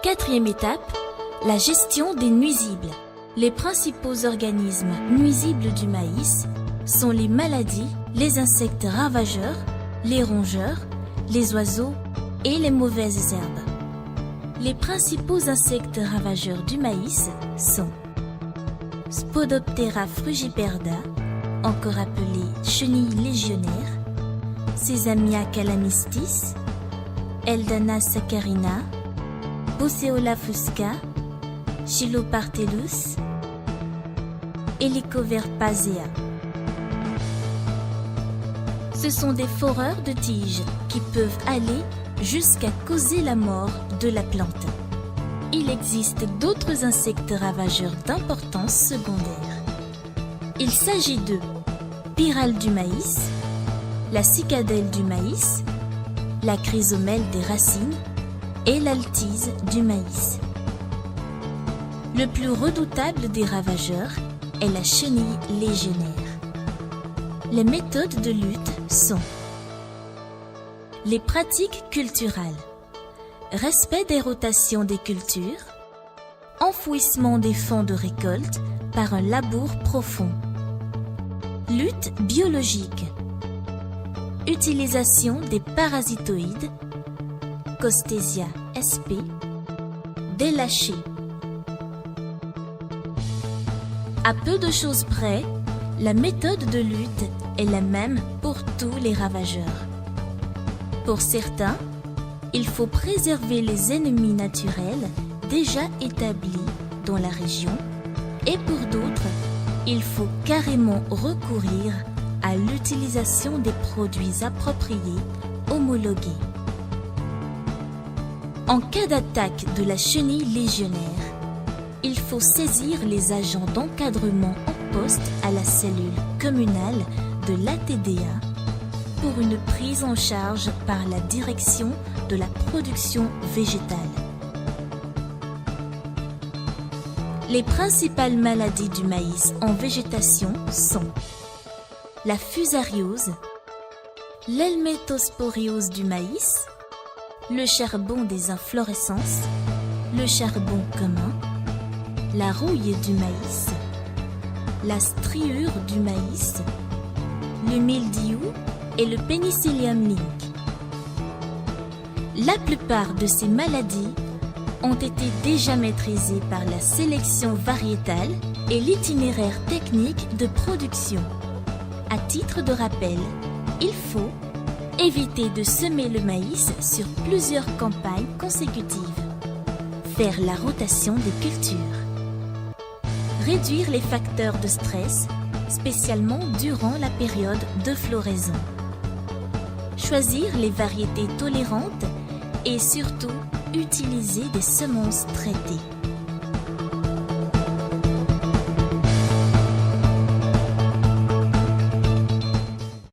Quatrième étape, la gestion des nuisibles. Les principaux organismes nuisibles du maïs sont les maladies, les insectes ravageurs, les rongeurs, les oiseaux et les mauvaises herbes. Les principaux insectes ravageurs du maïs sont Spodoptera frugiperda, encore appelée chenille légionnaire, Sesamia calamistis, Eldana saccharina, Boceola fusca, Chilopartellus, Helicoverpasea. Ce sont des foreurs de tiges qui peuvent aller jusqu'à causer la mort de la plante. Il existe d'autres insectes ravageurs d'importance secondaire. Il s'agit de Pyrale du maïs, la cicadelle du maïs, la chrysomelle des racines et l'altise du maïs. Le plus redoutable des ravageurs est la chenille légionnaire. Les méthodes de lutte sont les pratiques culturales, respect des rotations des cultures, enfouissement des fonds de récolte par un labour profond, lutte biologique, utilisation des parasitoïdes, Costesia sp, délâchés. À peu de choses près, la méthode de lutte est la même pour tous les ravageurs. Pour certains, il faut préserver les ennemis naturels déjà établis dans la région et pour d'autres, il faut carrément recourir à l'utilisation des produits appropriés homologués. En cas d'attaque de la chenille légionnaire, il faut saisir les agents d'encadrement en poste à la cellule communale de l'ATDA pour une prise en charge par la direction de la production végétale. Les principales maladies du maïs en végétation sont la fusariose, l'helmétosporiose du maïs, le charbon des inflorescences, le charbon commun, la rouille du maïs, la striure du maïs, le mildiou et le Penicillium link. La plupart de ces maladies ont été déjà maîtrisées par la sélection variétale et l'itinéraire technique de production. À titre de rappel, il faut éviter de semer le maïs sur plusieurs campagnes consécutives, faire la rotation des cultures, réduire les facteurs de stress, spécialement durant la période de floraison, choisir les variétés tolérantes et surtout utiliser des semences traitées.